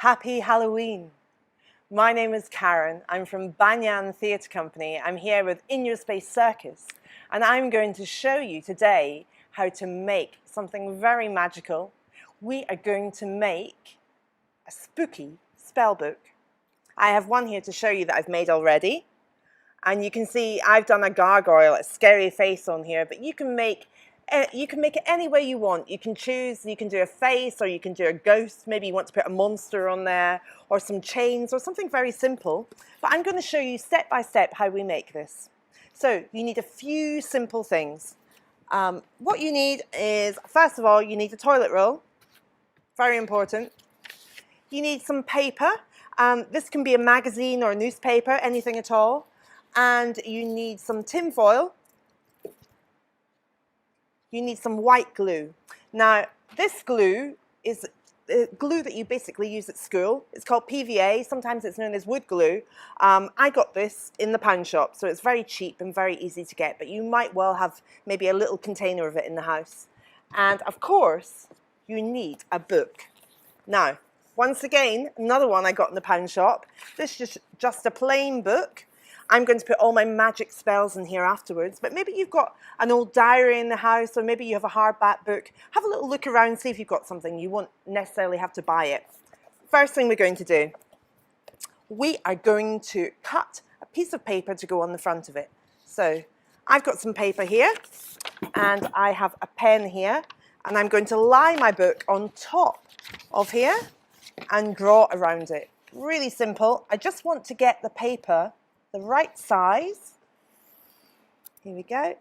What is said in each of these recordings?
Happy Halloween! My name is Karen. I'm from Banyan Theatre Company. I'm here with In Your Space Circus, and I'm going to show you today how to make something very magical. We are going to make a spooky spell book. I have one here to show you that I've made already, and you can see I've done a gargoyle, a scary face on here, but you can make it any way you want. You can choose, you can do a face, or you can do a ghost. Maybe you want to put a monster on there, or some chains, or something very simple. But I'm going to show you step by step how we make this. So you need a few simple things. What you need is, first of all, you need a toilet roll. Very important. You need some paper. This can be a magazine or a newspaper, anything at all. And you need some tin foil. You need some white glue. Now, this glue is glue that you basically use at school. It's called PVA. Sometimes it's known as wood glue. I got this in the pound shop, so it's very cheap and very easy to get, but you might well have maybe a little container of it in the house. And of course, you need a book. Now, once again, another one I got in the pound shop. This is just a plain book. I'm going to put all my magic spells in here afterwards, but maybe you've got an old diary in the house, or maybe you have a hardback book. Have a little look around, see if you've got something. You won't necessarily have to buy it. First thing we're going to do, we are going to cut a piece of paper to go on the front of it. So I've got some paper here, and I have a pen here, and I'm going to lie my book on top of here and draw around it. Really simple. I just want to get the paper the right size. Here we go.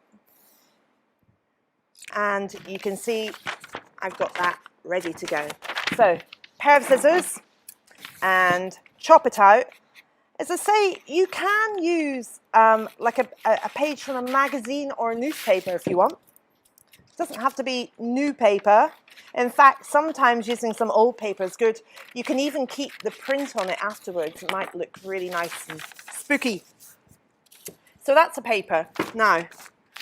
And you can see I've got that ready to go. So, pair of scissors and chop it out. As I say, you can use like a page from a magazine or a newspaper if you want. It doesn't have to be new paper. In fact, sometimes using some old paper is good. You can even keep the print on it afterwards. It might look really nice and spooky. So that's a paper. Now,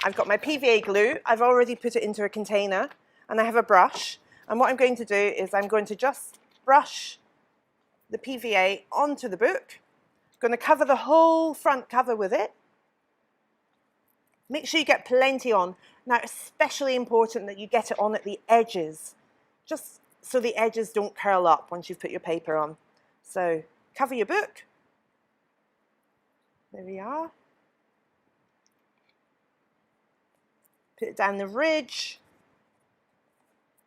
I've got my PVA glue. I've already put it into a container, and I have a brush. And what I'm going to do is I'm going to just brush the PVA onto the book. I'm going to cover the whole front cover with it. Make sure you get plenty on. Now, especially important that you get it on at the edges, just so the edges don't curl up once you've put your paper on. So cover your book. There we are. Put it down the ridge,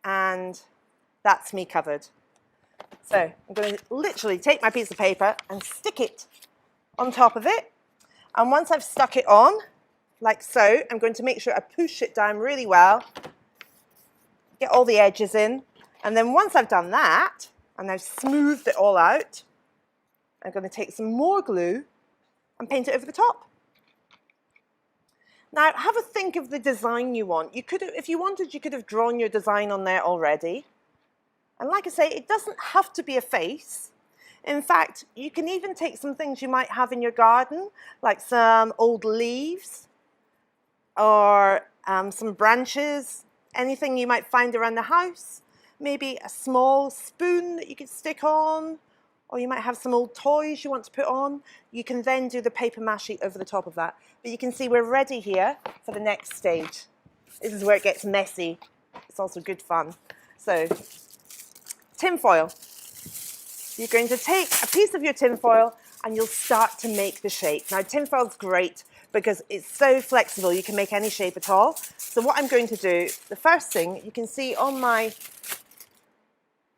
and that's me covered. So I'm going to literally take my piece of paper and stick it on top of it. And once I've stuck it on, like so, I'm going to make sure I push it down really well, get all the edges in. And then once I've done that, and I've smoothed it all out, I'm going to take some more glue and paint it over the top. Now, have a think of the design you want. You could have, if you wanted, you could have drawn your design on there already. And like I say, it doesn't have to be a face. In fact, you can even take some things you might have in your garden, like some old leaves, or some branches, anything you might find around the house, maybe a small spoon that you could stick on, or you might have some old toys you want to put on. You can then do the paper mache over the top of that. But you can see we're ready here for the next stage. This is where it gets messy. It's also good fun. So, tin foil. You're going to take a piece of your tin foil and you'll start to make the shape. Now, tin foil's great because it's so flexible. You can make any shape at all. So what I'm going to do, the first thing you can see on my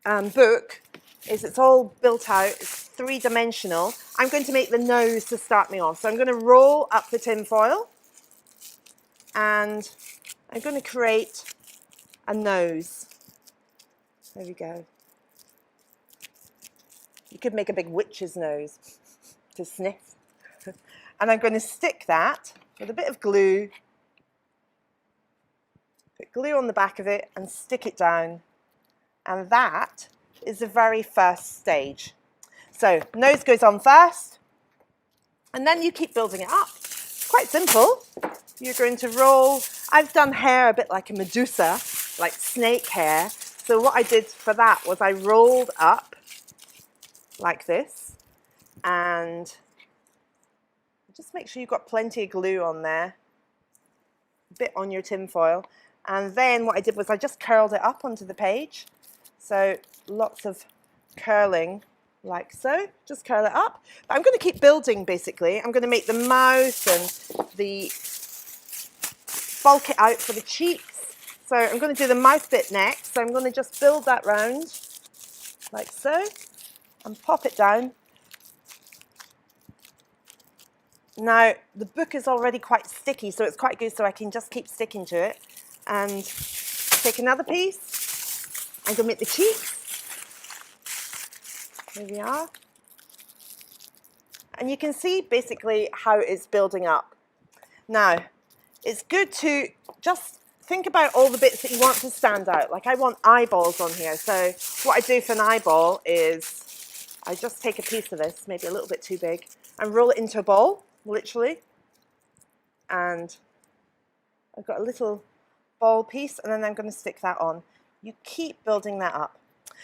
book is it's all built out. It's three-dimensional. I'm going to make the nose to start me off. So I'm going to roll up the tin foil and I'm going to create a nose. There we go. You could make a big witch's nose to sniff. And I'm going to stick that with a bit of glue, put glue on the back of it and stick it down. And that is the very first stage. So nose goes on first, and then you keep building it up. It's quite simple. You're going to roll. I've done hair a bit like a Medusa, like snake hair. So what I did for that was I rolled up like this, and just make sure you've got plenty of glue on there, a bit on your tin foil. And then what I did was I just curled it up onto the page. So lots of curling like so, just curl it up. But I'm going to keep building basically. I'm going to make the mouth and the bulk it out for the cheeks. So I'm going to do the mouth bit next. So I'm going to just build that round like so and pop it down. Now the book is already quite sticky, so it's quite good, so I can just keep sticking to it. And take another piece. I'm going to make the cheeks. Here we are. And you can see basically how it's building up. Now, it's good to just think about all the bits that you want to stand out. Like I want eyeballs on here. So what I do for an eyeball is I just take a piece of this, maybe a little bit too big, and roll it into a ball, literally. And I've got a little ball piece, and then I'm going to stick that on. You keep building that up.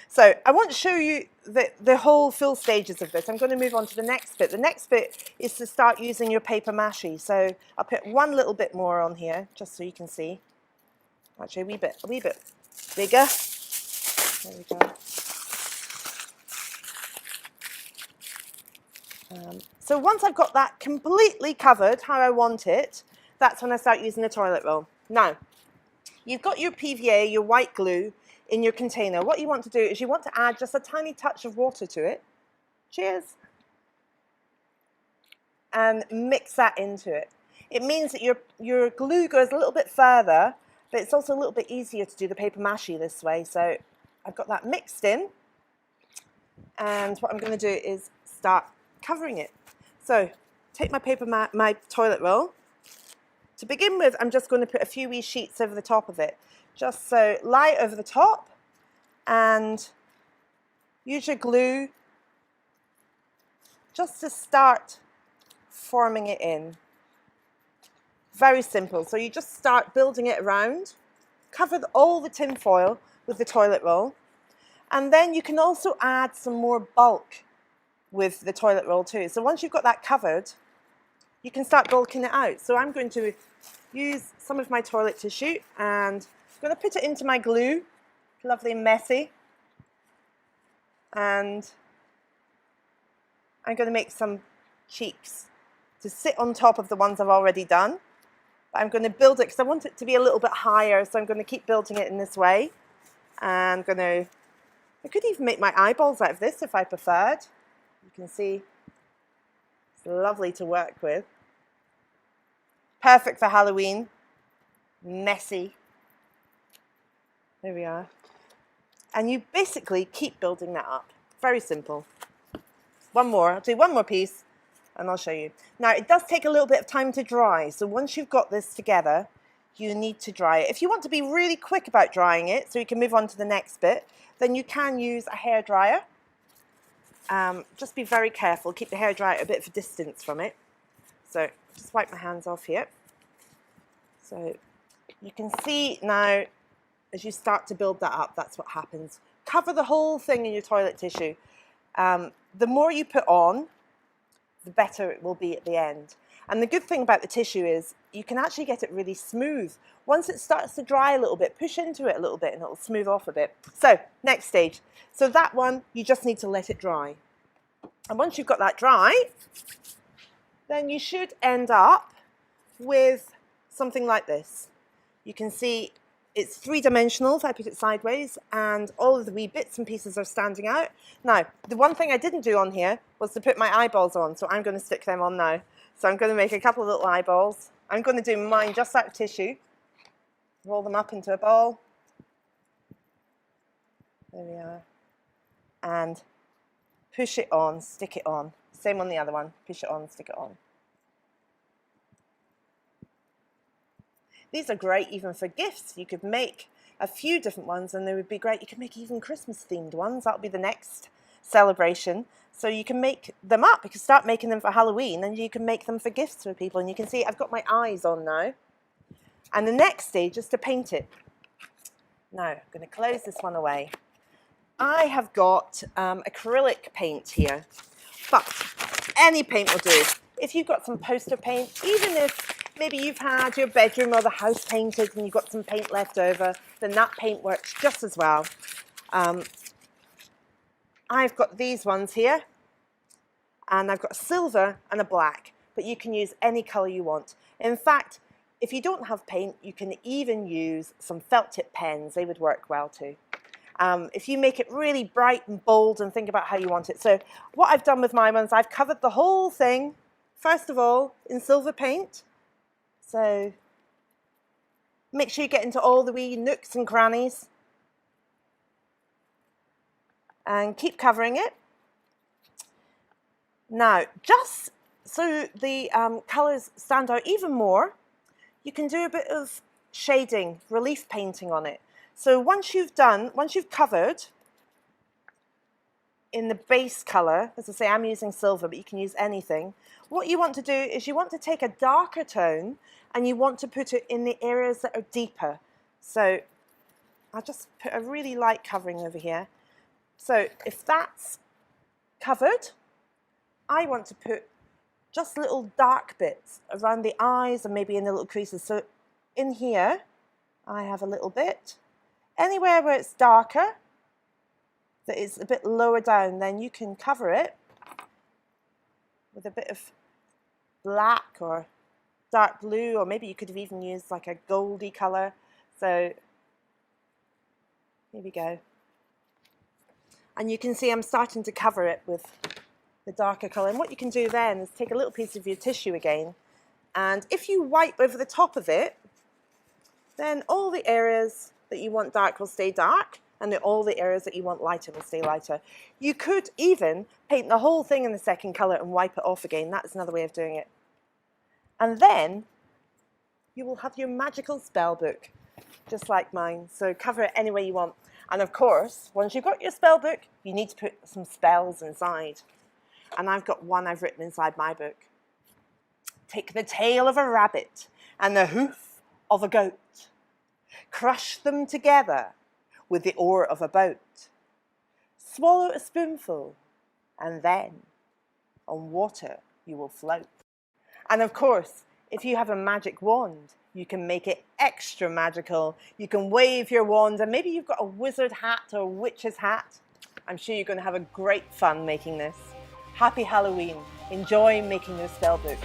So I want to show you the whole full stages of this. I'm going to move on to the next bit. The next bit is to start using your paper mâché. So I'll put one little bit more on here, just so you can see. Actually, a wee bit bigger. There we go. So once I've got that completely covered how I want it, that's when I start using the toilet roll. Now, you've got your PVA, your white glue, in your container. What you want to do is you want to add just a tiny touch of water to it. Cheers. And mix that into it. It means that your glue goes a little bit further, but it's also a little bit easier to do the paper mâché this way. So I've got that mixed in. And what I'm going to do is start covering it. So take my toilet roll. To begin with, I'm just going to put a few wee sheets over the top of it. Just so lie over the top and use your glue just to start forming it in. Very simple. So you just start building it around, cover all the tin foil with the toilet roll, and then you can also add some more bulk with the toilet roll too. So once you've got that covered, you can start bulking it out. So I'm going to use some of my toilet tissue and I'm going to put it into my glue, lovely and messy, and I'm going to make some cheeks to sit on top of the ones I've already done. But I'm going to build it because I want it to be a little bit higher, so I'm going to keep building it in this way. And I could even make my eyeballs out of this if I preferred. You can see it's lovely to work with. Perfect for Halloween. Messy. There we are. And you basically keep building that up. Very simple. One more. I'll do one more piece and I'll show you. Now, it does take a little bit of time to dry. So once you've got this together, you need to dry it. If you want to be really quick about drying it, so you can move on to the next bit, then you can use a hairdryer. Just be very careful. Keep the hairdryer at a bit of a distance from it. So just wipe my hands off here. So you can see now, as you start to build that up, that's what happens. Cover the whole thing in your toilet tissue. The more you put on, the better it will be at the end. And the good thing about the tissue is you can actually get it really smooth. Once it starts to dry a little bit, push into it a little bit and it'll smooth off a bit. So next stage. So that one, you just need to let it dry. And once you've got that dry, then you should end up with something like this. You can see it's three-dimensional if I put it sideways, and all of the wee bits and pieces are standing out. Now, the one thing I didn't do on here was to put my eyeballs on, so I'm going to stick them on now. So I'm going to make a couple of little eyeballs. I'm going to do mine just out of tissue. Roll them up into a ball. There we are. And push it on, stick it on. Same on the other one. Push it on, stick it on. These are great even for gifts. You could make a few different ones and they would be great. You could make even Christmas themed ones. That'll be the next celebration. So you can make them up. You can start making them for Halloween and you can make them for gifts for people. And you can see I've got my eyes on now. And the next stage is to paint it. Now, I'm going to close this one away. I have got acrylic paint here, but any paint will do. If you've got some poster paint, even if maybe you've had your bedroom or the house painted and you've got some paint left over, then that paint works just as well. I've got these ones here, and I've got a silver and a black, but you can use any color you want. In fact, if you don't have paint, you can even use some felt tip pens. They would work well too. If you make it really bright and bold and think about how you want it. So what I've done with my ones, I've covered the whole thing, first of all, in silver paint. So make sure you get into all the wee nooks and crannies. And keep covering it. Now, just so the colours stand out even more, you can do a bit of shading, relief painting on it. So once you've covered in the base colour, as I say, I'm using silver, but you can use anything. What you want to do is you want to take a darker tone and you want to put it in the areas that are deeper. So I'll just put a really light covering over here. So if that's covered, I want to put just little dark bits around the eyes and maybe in the little creases. So in here, I have a little bit. Anywhere where it's darker, that is a bit lower down, then you can cover it with a bit of black or dark blue, or maybe you could have even used like a goldy colour. So here we go. And you can see I'm starting to cover it with the darker colour. And what you can do then is take a little piece of your tissue again, and if you wipe over the top of it, then all the areas that you want dark will stay dark, and all the areas that you want lighter will stay lighter. You could even paint the whole thing in the second colour and wipe it off again. That's another way of doing it. And then you will have your magical spell book, just like mine. So cover it any way you want. And of course, once you've got your spell book, you need to put some spells inside. And I've got one I've written inside my book. Take the tail of a rabbit and the hoof of a goat. Crush them together with the oar of a boat. Swallow a spoonful, and then on water you will float. And of course, if you have a magic wand, you can make it extra magical. You can wave your wand, and maybe you've got a wizard hat or a witch's hat. I'm sure you're going to have a great fun making this. Happy Halloween. Enjoy making your spell book.